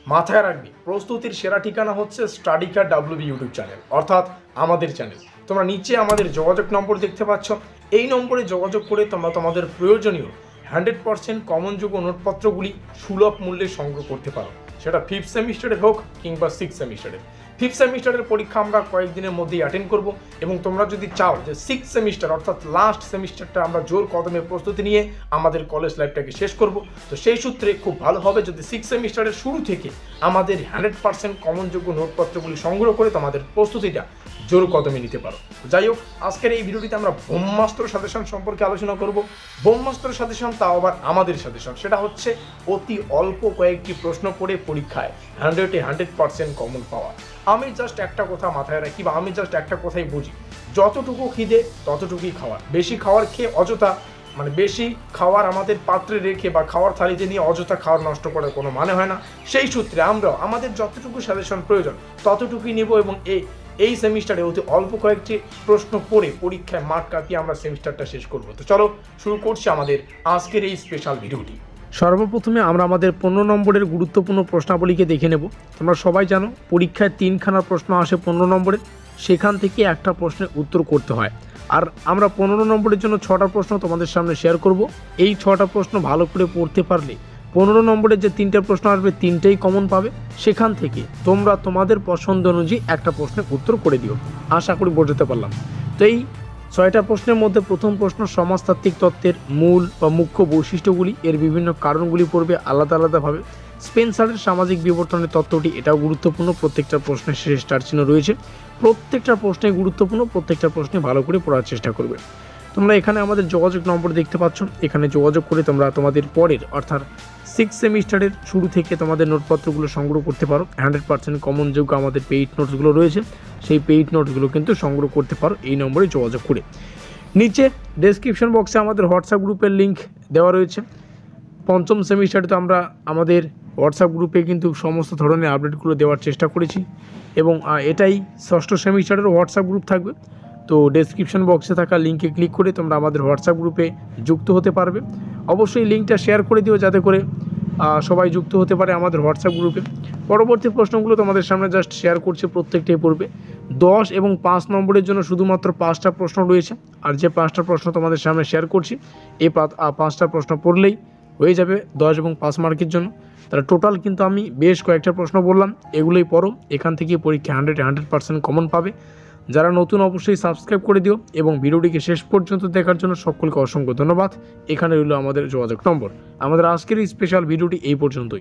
মাথায় রাখবি প্রস্তুতির সেরা ঠিকানা হচ্ছে স্টাডিকার WB ইউটিউব চ্যানেল, অর্থাৎ আমাদের চ্যানেল। তোমরা নিচে আমাদের যোগাযোগ নম্বর দেখতে পাচ্ছ, এই নম্বরে যোগাযোগ করে তোমরা তোমাদের প্রয়োজনীয় 100% কমনযোগ্য নোটপত্রগুলি সুলভ মূল্যে সংগ্রহ করতে পারো, সেটা 5th সেমিস্টারের হোক কিংবা 6th সেমিস্টারের। 5th সেমিস্টারের পরীক্ষা আমরা কয়েকদিনের মধ্যেই অ্যাটেন্ড করব, এবং তোমরা যদি চাও যে 6th সেমিস্টার অর্থাৎ লাস্ট সেমিস্টারটা আমরা জোর কদমে প্রস্তুতি নিয়ে আমাদের কলেজ লাইফটাকে শেষ করব, তো সেই সূত্রে খুব ভালো হবে যদি 6th সেমিস্টারের শুরু থেকে আমাদের 100% কমনযোগ্য নোটপত্রগুলি সংগ্রহ করে তোমাদের প্রস্তুতিটা জোর কদমে নিতে পারো। যাই হোক, আজকের এই ভিডিওটিতে আমরা ব্রহ্মাস্ত্র সাজেশন সম্পর্কে আলোচনা করব। ব্রহ্মাস্ত্র সাজেশন, তাও আবার আমাদের সাজেশন, সেটা হচ্ছে অতি অল্প কয়েকটি প্রশ্ন পড়ে পরীক্ষায় 100% কমন পাওয়া। আমি জাস্ট একটা কথা মাথায় রাখি, বা আমি জাস্ট একটা কথাই বুঝি, যতটুকু খিদে ততটুকুই খাওয়ার। বেশি খাওয়ার খেয়ে অযথা, মানে বেশি খাওয়ার আমাদের পাত্রে রেখে বা খাওয়ার থালিতে নিয়ে অযথা খাওয়ার নষ্ট করার কোনো মানে হয় না। সেই সূত্রে আমরাও আমাদের যতটুকু সাজেশন প্রয়োজন ততটুকুই নেব, এবং এই সেমিস্টারে অতি অল্প কয়েকটি প্রশ্ন পড়ে পরীক্ষায় মাঠ কাটিয়ে আমরা সেমিস্টারটা শেষ করব। তো চলো শুরু করছি আমাদের আজকের এই স্পেশাল ভিডিওটি। সর্বপ্রথমে আমরা আমাদের 15 নম্বরের গুরুত্বপূর্ণ প্রশ্নাবলীকে দেখে নেব। তোমরা সবাই জানো পরীক্ষায় 3খানা প্রশ্ন আসে 15 নম্বরের, সেখান থেকে একটা প্রশ্নের উত্তর করতে হয়। আর আমরা 15 নম্বরের জন্য 6টা প্রশ্ন তোমাদের সামনে শেয়ার করব। এই 6টা প্রশ্ন ভালো করে পড়তে পারলে 15 নম্বরের যে 3টে প্রশ্ন আসবে 3টেই কমন পাবে। সেখান থেকে তোমরা তোমাদের পছন্দ অনুযায়ী একটা প্রশ্নের উত্তর করে দিও। আশা করি বোঝাতে পারলাম। তো এই 6টা প্রশ্নের মধ্যে প্রথম প্রশ্ন সমাজতাত্ত্বিক তত্ত্বের মূল বা মুখ্য বৈশিষ্ট্যগুলি, এর বিভিন্ন কারণগুলি পড়বে আলাদা আলাদাভাবে। স্পেন্সারের সামাজিক বিবর্তনের তত্ত্বটি, এটাও গুরুত্বপূর্ণ। প্রত্যেকটা প্রশ্নের শেষে স্টার চিহ্ন রয়েছে। প্রত্যেকটা প্রশ্নে গুরুত্বপূর্ণ, প্রত্যেকটা প্রশ্নে ভালো করে পড়ার চেষ্টা করবে। তোমরা এখানে আমাদের যোগাযোগ নম্বর দেখতে পাচ্ছ, এখানে যোগাযোগ করে তোমরা তোমাদের পরের অর্থাৎ 6th সেমিস্টারের শুরু থেকে তোমাদের নোটপত্রগুলো সংগ্রহ করতে পারো। 100% কমনযোগ্য আমাদের পেইড নোটসগুলো রয়েছে, সেই পেইড নোটসগুলো কিন্তু সংগ্রহ করতে পারো এই নম্বরে যোগাযোগ করে। নিচে ডেসক্রিপশন বক্সে আমাদের হোয়াটসঅ্যাপ গ্রুপের লিঙ্ক দেওয়া রয়েছে। 5ম সেমিস্টারে তো আমরা আমাদের হোয়াটসঅ্যাপ গ্রুপে কিন্তু সমস্ত ধরনের আপডেটগুলো দেওয়ার চেষ্টা করেছি, এবং এটাই 6ষ্ঠ সেমিস্টারেরও হোয়াটসঅ্যাপ গ্রুপ থাকবে। তো ডেসক্রিপশন বক্সে থাকা লিঙ্কে ক্লিক করে তোমরা আমাদের হোয়াটসঅ্যাপ গ্রুপে যুক্ত হতে পারবে। অবশ্যই লিঙ্কটা শেয়ার করে দিও যাতে করে সবাই যুক্ত হতে পারে আমাদের হোয়াটসঅ্যাপ গ্রুপে। পরবর্তী প্রশ্নগুলো তোমাদের সামনে জাস্ট শেয়ার করছি, প্রত্যেকটাই পড়বে। 10 এবং 5 নম্বরের জন্য শুধুমাত্র 5টা প্রশ্ন রয়েছে, আর যে 5টা প্রশ্ন তোমাদের সামনে শেয়ার করছি, এই 5টা প্রশ্ন পড়লেই হয়ে যাবে 10 এবং 5 মার্কের জন্য। তাহলে টোটাল কিন্তু আমি বেশ কয়েকটা প্রশ্ন বললাম, এগুলোই পড়ো। এখান থেকে পরীক্ষা 100% কমন পাবে। যারা নতুন অবশ্যই সাবস্ক্রাইব করে দিও, এবং ভিডিওটিকে শেষ পর্যন্ত দেখার জন্য সকলকে অসংখ্য ধন্যবাদ। এখানে রইল আমাদের যোগাযোগ নম্বর। আমাদের আজকের এই স্পেশাল ভিডিওটি এই পর্যন্তই।